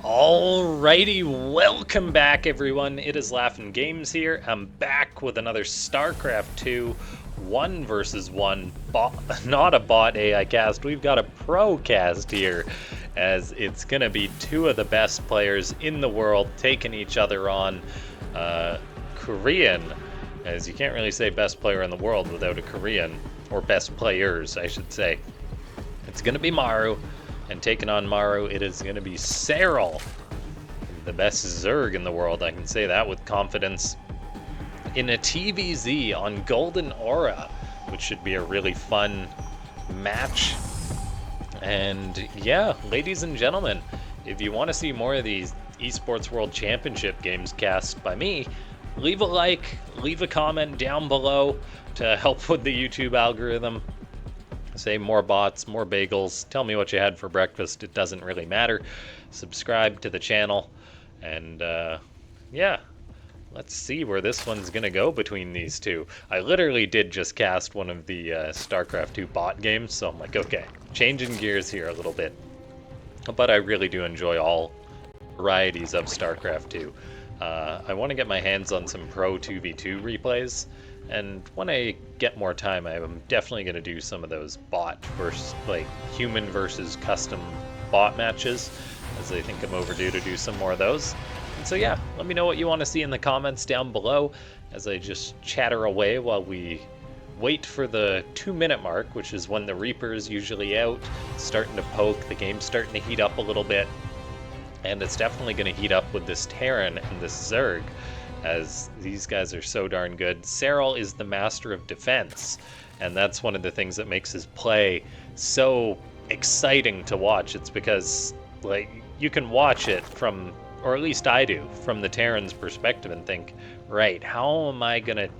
Alrighty, welcome back everyone. It is LaughNgamez here. I'm back with another Starcraft 2 1 versus 1 bot, not a bot AI cast. We've got a pro cast here, as it's gonna be two of the best players in the world taking each other on. Korean, as you can't really say best player in the world without a Korean, or best players, I should say. It's gonna be Maru. And taking on Maru, it is going to be Serral, the best Zerg in the world. I can say that with confidence. In a TVZ on Golden Aura, which should be a really fun match. And yeah, ladies and gentlemen, if you want to see more of these Esports World Championship games cast by me, leave a like, leave a comment down below to help with the YouTube algorithm. Say more bots, more bagels, tell me what you had for breakfast, it doesn't really matter. Subscribe to the channel, and yeah, let's see where this one's gonna go between these two. I literally did just cast one of the Starcraft 2 bot games, so I'm like, okay, changing gears here a little bit. But I really do enjoy all varieties of Starcraft 2. I want to get my hands on some Pro 2v2 replays. And when I get more time, I'm definitely going to do some of those bot versus, like, human versus custom bot matches, as I think I'm overdue to do some more of those. And so yeah, let me know what you want to see in the comments down below, as I just chatter away while we wait for the 2-minute mark, which is when the Reaper is usually out, starting to poke, the game's starting to heat up a little bit. And it's definitely going to heat up with this Terran and this Zerg, as these guys are so darn good. Serral is the master of defense, and that's one of the things that makes his play so exciting to watch. It's because, like, you can watch it from, or at least I do, from the Terran's perspective and think, right, how am I gonna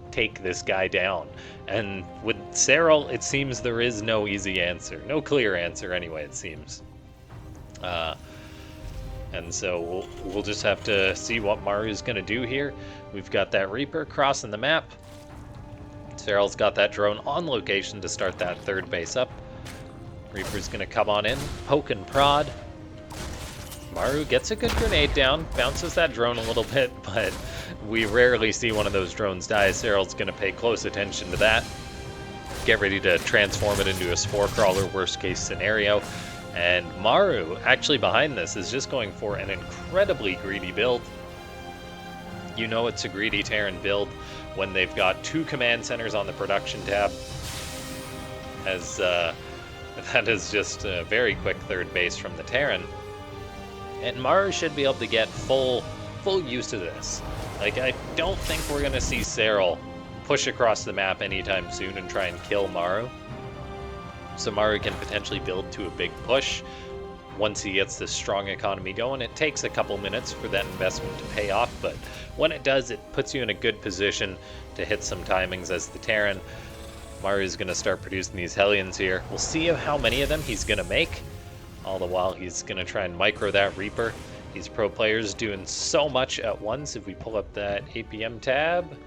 take this guy down? And with Serral, it seems there is no easy answer, no clear answer anyway, it seems. And so we'll just have to see what Maru's going to do here. We've got that Reaper crossing the map. Serral's got that drone on location to start that third base up. Reaper's going to come on in, poke and prod. Maru gets a good grenade down, bounces that drone a little bit, but we rarely see one of those drones die. Serral's going to pay close attention to that. Get ready to transform it into a spore crawler, worst case scenario. And Maru, actually behind this, is just going for an incredibly greedy build. You know it's a greedy Terran build when they've got 2 command centers on the production tab, as that is just a very quick third base from the Terran. And Maru should be able to get full use of this. Like, I don't think we're going to see Serral push across the map anytime soon and try and kill Maru. So Maru can potentially build to a big push once he gets this strong economy going. It takes a couple minutes for that investment to pay off, but when it does, it puts you in a good position to hit some timings as the Terran. Maru's going to start producing these Hellions here. We'll see how many of them he's going to make. All the while, he's going to try and micro that Reaper. These pro players doing so much at once. If we pull up that APM tab,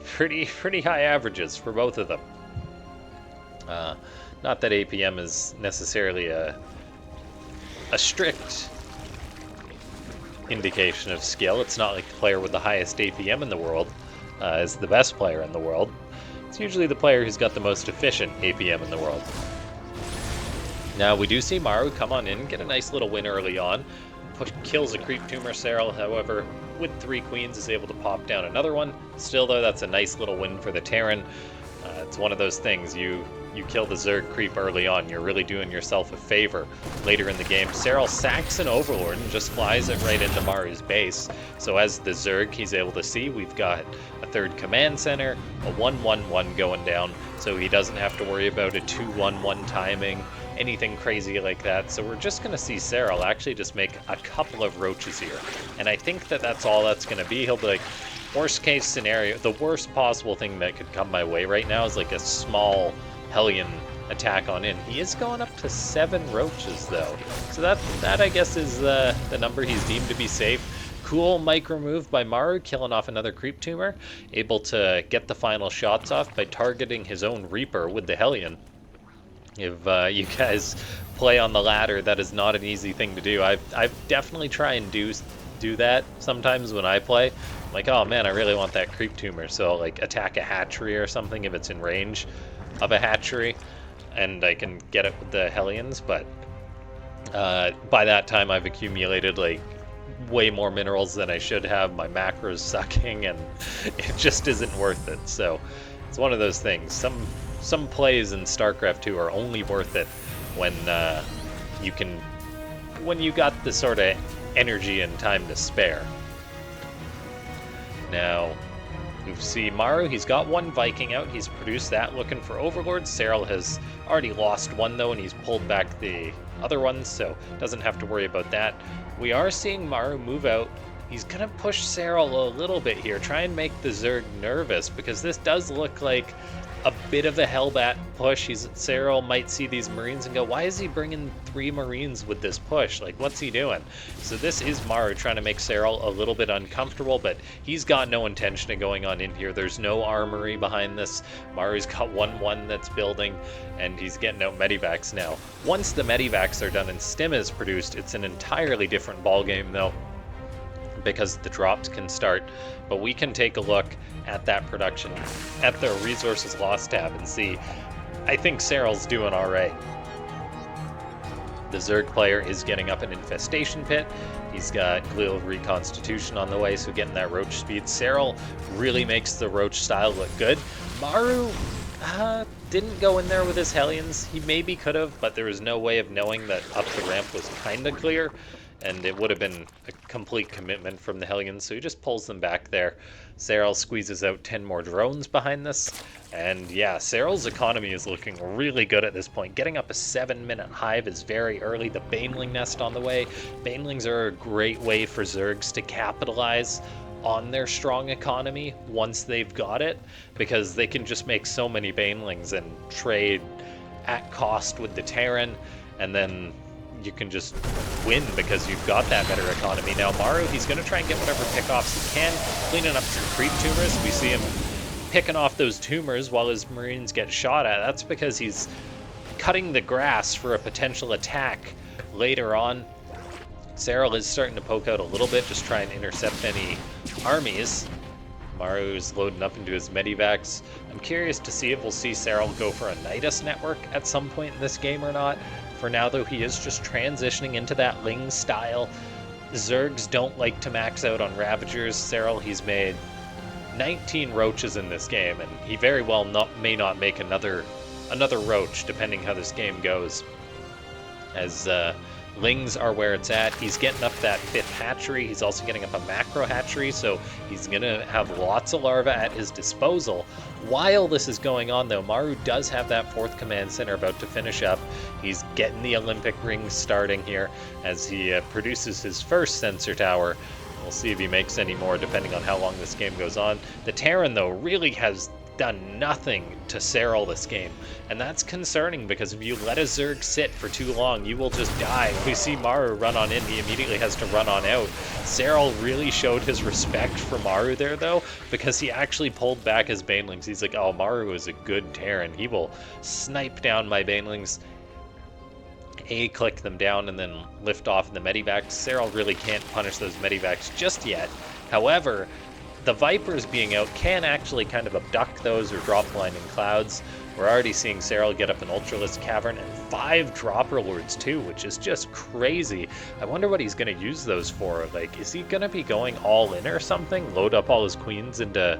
pretty high averages for both of them. Not that APM is necessarily a strict indication of skill. It's not like the player with the highest APM in the world is the best player in the world. It's usually the player who's got the most efficient APM in the world. Now, we do see Maru come on in, get a nice little win early on. Kills a creep tumor. Serral, however, with 3 queens, is able to pop down another one. Still, though, that's a nice little win for the Terran. It's one of those things, you kill the Zerg creep early on, you're really doing yourself a favor later in the game. Serral sacks an Overlord and just flies it right into Maru's base. So as the Zerg, he's able to see we've got a 3rd command center, a 1-1-1 going down, so he doesn't have to worry about a 2-1-1 timing, anything crazy like that. So we're just going to see Serral actually just make a couple of roaches here. And I think that that's all that's going to be. He'll be like, worst case scenario, the worst possible thing that could come my way right now is like a small Hellion attack on in. He is going up to 7 roaches though, so that I guess is the number he's deemed to be safe. Cool micro move by Maru, killing off another creep tumor, able to get the final shots off by targeting his own Reaper with the Hellion. If you guys play on the ladder, that is not an easy thing to do. I've definitely try and do that sometimes when I play. I'm like, oh man, I really want that creep tumor, so I'll like attack a hatchery or something if it's in range of a hatchery, and I can get it with the Hellions. But by that time, I've accumulated like way more minerals than I should have. My macro's sucking, and it just isn't worth it. So it's one of those things. Some plays in StarCraft 2 are only worth it when when you got the sort of energy and time to spare. Now, you see Maru, he's got one Viking out, he's produced that looking for Overlords. Serral has already lost one though, and he's pulled back the other ones, so doesn't have to worry about that. We are seeing Maru move out. He's gonna push Serral a little bit here, try and make the Zerg nervous, because this does look like a bit of a Hellbat push. Serral might see these Marines and go, why is he bringing 3 Marines with this push? Like, what's he doing? So this is Maru trying to make Serral a little bit uncomfortable, but he's got no intention of going on in here. There's no armory behind this. Maru's got 1-1 that's building, and he's getting out medivacs now. Once the medivacs are done and stim is produced, it's an entirely different ballgame though, because the drops can start. But we can take a look at that production at the resources lost tab and see. I think Serral's doing all right. The Zerg player is getting up an infestation pit. He's got glial reconstitution on the way, so getting that roach speed. Serral really makes the roach style look good. Maru didn't go in there with his Hellions. He maybe could have, but there was no way of knowing that up the ramp was kind of clear, and it would have been a complete commitment from the Hellions, so he just pulls them back there. Serral squeezes out 10 more drones behind this, and yeah, Serral's economy is looking really good at this point. Getting up a 7-minute hive is very early. The Baneling nest on the way. Banelings are a great way for Zergs to capitalize on their strong economy once they've got it, because they can just make so many Banelings and trade at cost with the Terran, and then you can just win because you've got that better economy. Now Maru, he's going to try and get whatever pickoffs he can, cleaning up some creep tumors. We see him picking off those tumors while his Marines get shot at. That's because he's cutting the grass for a potential attack later on. Serral is starting to poke out a little bit, just try and intercept any armies. Maru is loading up into his medivacs. I'm curious to see if we'll see Serral go for a Nidus network at some point in this game or not. For now, though, he is just transitioning into that Ling style. Zergs don't like to max out on Ravagers. Serral, he's made 19 roaches in this game, and he very well may not make another roach, depending how this game goes. As Lings are where it's at. He's getting up that 5th hatchery. He's also getting up a macro hatchery, so he's going to have lots of larvae at his disposal. While this is going on, though, Maru does have that 4th command center about to finish up. He's getting the Olympic rings starting here as he produces his first sensor tower. We'll see if he makes any more depending on how long this game goes on. The Terran, though, really has done nothing to Serral this game, and that's concerning because if you let a Zerg sit for too long, you will just die. If we see Maru run on in, he immediately has to run on out. Serral really showed his respect for Maru there, though, because he actually pulled back his Banelings. He's like, oh, Maru is a good Terran. He will snipe down my Banelings, click them down, and then lift off in the medivacs. Serral really can't punish those medivacs just yet. However, the Vipers being out can actually kind of abduct those or drop blinding clouds. We're already seeing Serral get up an Ultralisk Cavern and 5 Dropper Lords too, which is just crazy. I wonder what he's going to use those for. Like, is he going to be going all in or something? Load up all his queens into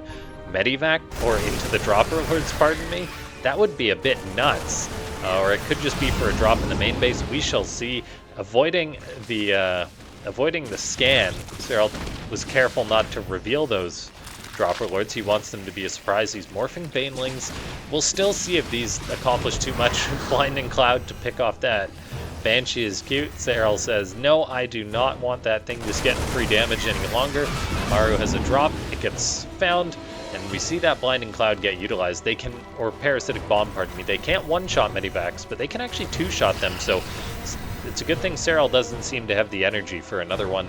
Medivac or into the Dropper Lords, pardon me? That would be a bit nuts. Or it could just be for a drop in the main base. We shall see. Avoiding the scan, Serral was careful not to reveal those Dropper Lords. He wants them to be a surprise. He's morphing Banelings. We'll still see if these accomplish too much. Blinding Cloud to pick off that. Banshee is cute. Serral says, no, I do not want that thing just getting free damage any longer. Maru has a drop. It gets found. And we see that Blinding Cloud get utilized. They can, or Parasitic Bomb, pardon me. They can't one-shot Medivacs, but they can actually two-shot them. So it's a good thing Serral doesn't seem to have the energy for another one.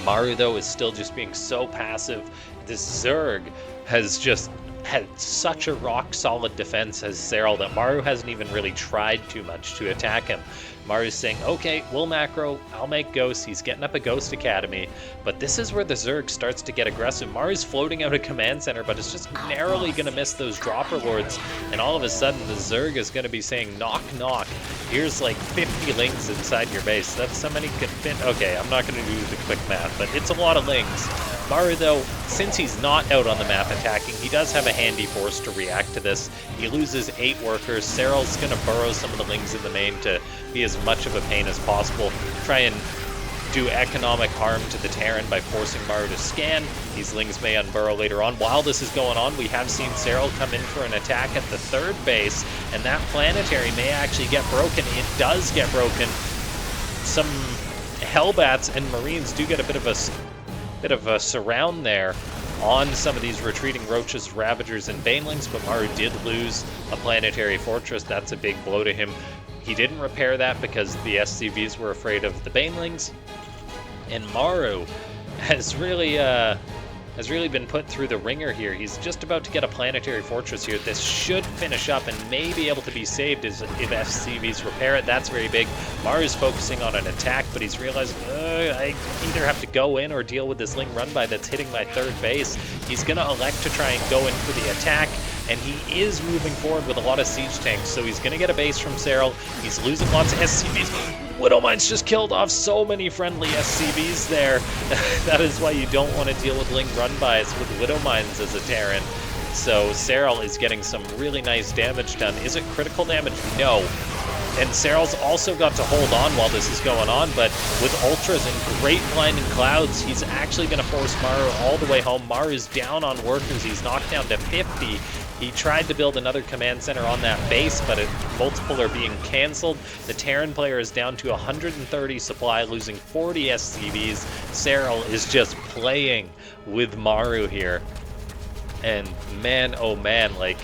Maru, though, is still just being so passive. This Zerg has just had such a rock-solid defense as Serral that Maru hasn't even really tried too much to attack him. Maru's saying, okay, we'll macro, I'll make ghosts. He's getting up a Ghost Academy, but this is where the Zerg starts to get aggressive. Maru's floating out a command center, but it's just narrowly going to miss those dropper lords, and all of a sudden the Zerg is going to be saying, knock, knock. Here's like 50 lings inside your base. That's so many could fit. Okay, I'm not going to do the quick math, but it's a lot of lings. Maru, though, since he's not out on the map attacking, he does have a handy force to react to this. He loses 8 workers. Serral's going to burrow some of the lings in the main to be as much of a pain as possible. Try and do economic harm to the Terran by forcing Maru to scan. These lings may unburrow later on. While this is going on, we have seen Serral come in for an attack at the 3rd base, and that planetary may actually get broken. It does get broken. Some Hellbats and Marines do get a bit of a surround there on some of these retreating Roaches, Ravagers, and Banelings, but Maru did lose a planetary fortress. That's a big blow to him. He didn't repair that because the SCVs were afraid of the Banelings, and Maru has really been put through the ringer here. He's just about to get a planetary fortress here. This should finish up and may be able to be saved if SCVs repair it. That's very big. Maru's focusing on an attack, but he's realizing, I either have to go in or deal with this Ling run-by that's hitting my 3rd base. He's going to elect to try and go in for the attack, and he is moving forward with a lot of siege tanks, so he's going to get a base from Serral. He's losing lots of SCVs. Widowmine's just killed off so many friendly SCVs there. That is why you don't want to deal with Ling run-bys with Widowmines as a Terran. So Serral is getting some really nice damage done. Is it critical damage? No. And Serral's also got to hold on while this is going on, but with Ultras and great blinding clouds, he's actually going to force Maru all the way home. Maru's down on workers. He's knocked down to 50. He tried to build another command center on that base, but multiple are being canceled. The Terran player is down to 130 supply, losing 40 SCVs. Serral is just playing with Maru here. And man, oh man, like,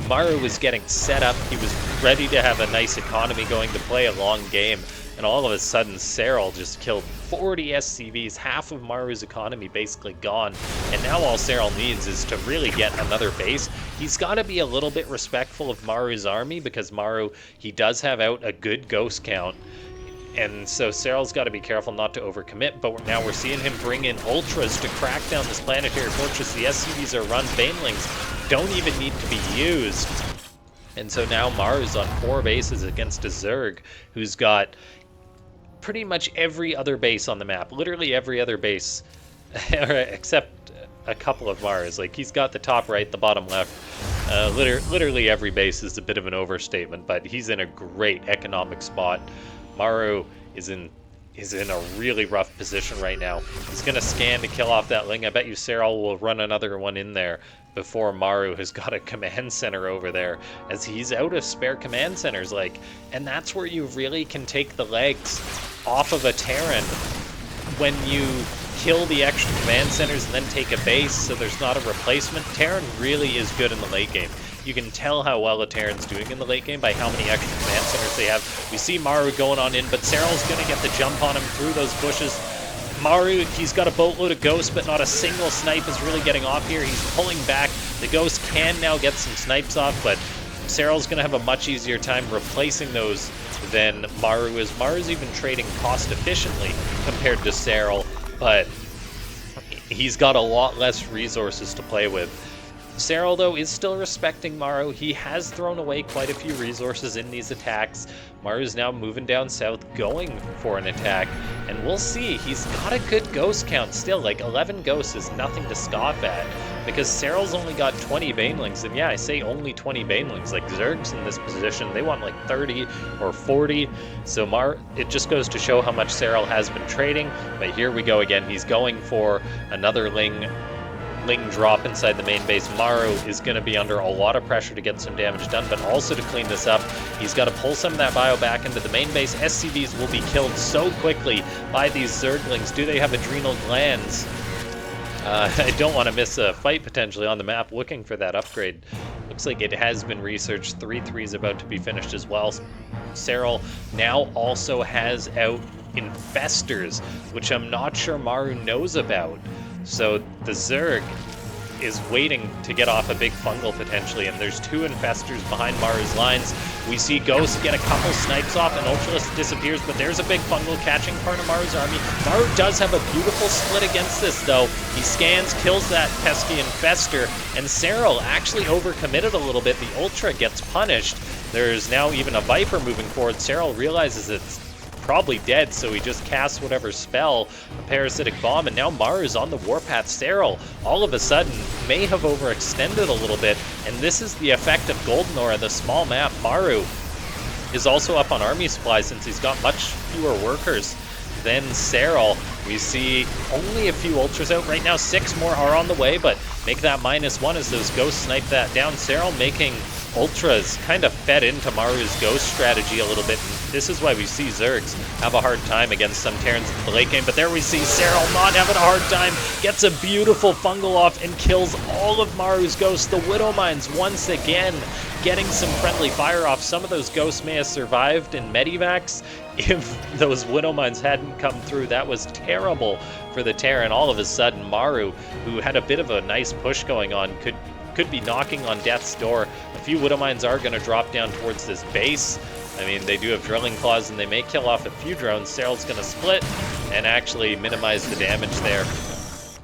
Maru was getting set up. He was ready to have a nice economy going to play a long game. And all of a sudden, Serral just killed 40 SCVs, half of Maru's economy basically gone. And now all Serral needs is to really get another base. He's got to be a little bit respectful of Maru's army because Maru, he does have out a good ghost count. And so Serral's got to be careful not to overcommit, but now we're seeing him bring in Ultras to crack down this planetary fortress. The SCVs are run. Banelings don't even need to be used. And so now Maru's on 4 bases against a Zerg who's got pretty much every other base on the map. Literally every other base, except a couple of Maru's. Like, he's got the top right, the bottom left. Literally every base is a bit of an overstatement, but he's in a great economic spot. Maru is in a really rough position right now. He's going to scan to kill off that Ling. I bet you Serral will run another one in there before Maru has got a command center over there, as he's out of spare command centers. Like, and that's where you really can take the legs off of a Terran, when you kill the extra command centers and then take a base so there's not a replacement. Terran really is good in the late game. You can tell how well a Terran's doing in the late game by how many extra command centers they have. We see Maru going on in, but Serral's going to get the jump on him through those bushes. Maru, he's got a boatload of ghosts, but not a single snipe is really getting off here. He's pulling back. The ghost can now get some snipes off, but Serral's going to have a much easier time replacing those than Maru is. Maru's even trading cost efficiently compared to Serral, but he's got a lot less resources to play with. Serral, though, is still respecting Maru. He has thrown away quite a few resources in these attacks. Maru's now moving down south, going for an attack, and we'll see. He's got a good ghost count still. Like, 11 ghosts is nothing to scoff at, because Serral's only got 20 Banelings, and yeah, I say only 20 Banelings. Like, Zergs in this position, they want like 30 or 40, so it just goes to show how much Serral has been trading. But here we go again. He's going for another Ling drop inside the main base. Maru is going to be under a lot of pressure to get some damage done, but also to clean this up, he's got to pull some of that bio back into the main base. SCVs will be killed so quickly by these Zerglings. Do they have adrenal glands? I don't want to miss a fight potentially on the map looking for that upgrade. Looks like it has been researched. 3-3 is about to be finished as well. Serral now also has out Infestors, which I'm not sure Maru knows about. So the Zerg is waiting to get off a big fungal potentially, and there's 2 infestors behind Maru's lines. We see Ghost get a couple snipes off, and Ultralisk disappears, but there's a big fungal catching part of Maru's army. Maru does have a beautiful split against this, though. He scans, kills that pesky infestor, and Serral actually overcommitted a little bit. The Ultra gets punished. There's now even a Viper moving forward. Serral realizes it's probably dead, so he just casts whatever spell, a Parasitic Bomb, and now Maru's on the warpath. Serral, all of a sudden, may have overextended a little bit, and this is the effect of Golden Aura, the small map. Maru is also up on army supply since he's got much fewer workers than Serral. We see only a few Ultras out right now. 6 more are on the way, but make that -1 as those Ghosts snipe that down. Serral making Ultras kind of fed into Maru's Ghost strategy a little bit. And this is why we see Zergs have a hard time against some Terrans in the late game. But there we see Serral not having a hard time, gets a beautiful fungal off and kills all of Maru's Ghosts. The Widow Mines once again getting some friendly fire off. Some of those Ghosts may have survived in Medivacs if those Widow Mines hadn't come through. That was terrible for the Terran. All of a sudden, Maru, who had a bit of a nice push going on, could be knocking on death's door. A few Widow Mines are going to drop down towards this base. I mean, they do have drilling claws, and they may kill off a few drones. Serral's going to split and actually minimize the damage there.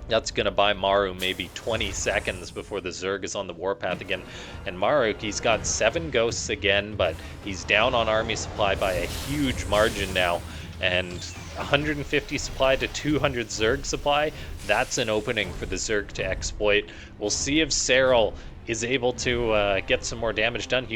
That's going to buy Maru maybe 20 seconds before the Zerg is on the warpath again. And Maru, he's got 7 Ghosts again, but he's down on army supply by a huge margin now. And 150 supply to 200 Zerg supply, that's an opening for the Zerg to exploit. We'll see if Serral is able to get some more damage done.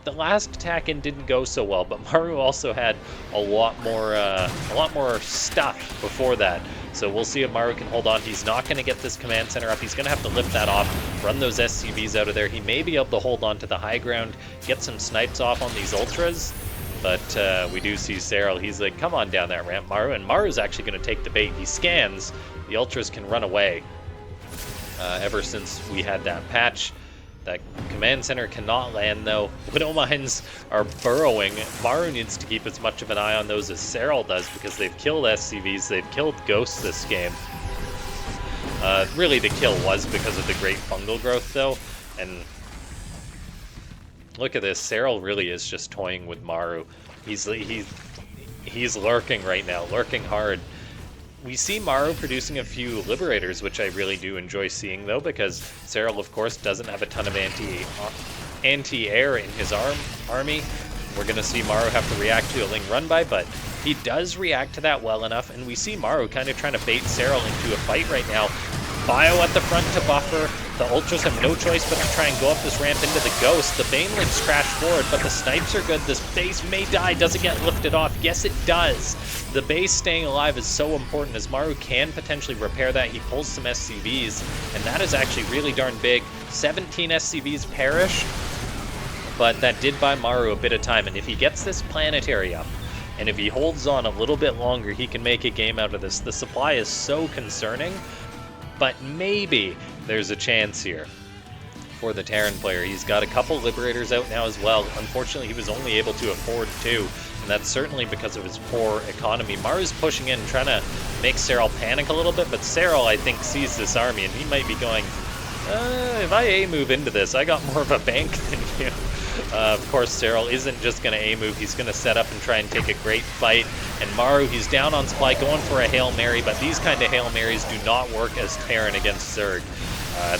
The last attack in didn't go so well, but Maru also had a lot more stuff before that. So we'll see if Maru can hold on. He's not going to get this command center up. He's going to have to lift that off, run those SCVs out of there. He may be able to hold on to the high ground, get some snipes off on these Ultras. But we do see Serral. He's like, come on down that ramp, Maru. And Maru's actually going to take the bait. He scans. The Ultras can run away. Ever since we had that patch, that command center cannot land, though. Widow Mines are burrowing. Maru needs to keep as much of an eye on those as Serral does, because they've killed SCVs. They've killed Ghosts this game. Really, the kill was because of the great fungal growth, though. And look at this. Serral really is just toying with Maru. He's lurking right now, lurking hard. We see Maru producing a few Liberators, which I really do enjoy seeing, though, because Serral, of course, doesn't have a ton of anti-air in his army. We're going to see Maru have to react to a Ling run-by, but he does react to that well enough, and we see Maru kind of trying to bait Serral into a fight right now. Bio at the front to buffer. The Ultras have no choice but to try and go up this ramp into the Ghost. The Banelings crash forward, but the snipes are good. This base may die. Does it get lifted off? Yes, it does. The base staying alive is so important, as Maru can potentially repair that. He pulls some SCVs, and that is actually really darn big. 17 SCVs perish, but that did buy Maru a bit of time. And if he gets this planetary up, and if he holds on a little bit longer, he can make a game out of this. The supply is so concerning, but maybe there's a chance here for the Terran player. He's got a couple Liberators out now as well. Unfortunately, he was only able to afford 2, and that's certainly because of his poor economy. Maru's pushing in, trying to make Serral panic a little bit, but Serral, I think, sees this army, and he might be going, if I A-move into this, I got more of a bank than you. Of course, Serral isn't just going to A-move. He's going to set up and try and take a great fight. And Maru, he's down on supply, going for a Hail Mary, but these kind of Hail Marys do not work as Terran against Zerg.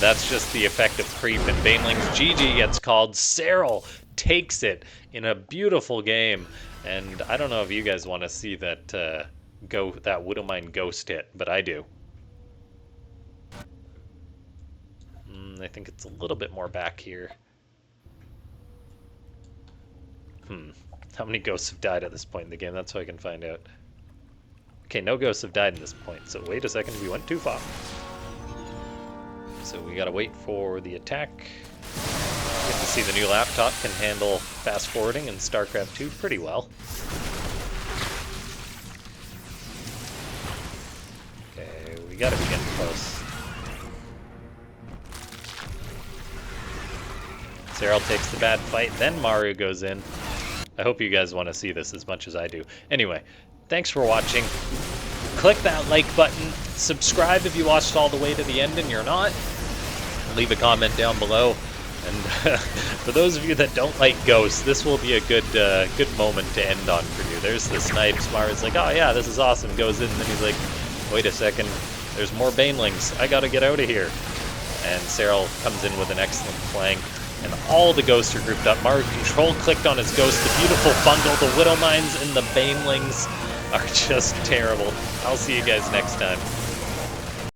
That's just the effect of creep, and Baneling's GG gets called. Serral takes it in a beautiful game, and I don't know if you guys want to see that that Widowmine Ghost hit, but I do. I think it's a little bit more back here. How many Ghosts have died at this point in the game? That's what I can find out. Okay, no Ghosts have died at this point, so wait a second, we went too far. So we gotta wait for the attack. Get to see the new laptop can handle fast forwarding in Starcraft 2 pretty well. Okay, we gotta be getting close. Serral takes the bad fight, then Maru goes in. I hope you guys want to see this as much as I do. Anyway, thanks for watching. Click that like button. Subscribe if you watched all the way to the end and you're not. leave a comment down below. And for those of you that don't like ghosts, this will be a good moment to end on for you. There's the snipes. Maru's like, oh yeah, this is awesome. Goes in, and then he's like, wait a second, there's more banelings. I gotta get out of here. And Serral comes in with an excellent flank. And all the ghosts are grouped up. Maru control-clicked on his ghost. The beautiful bundle, the Widow Mines, and the banelings are just terrible. I'll see you guys next time.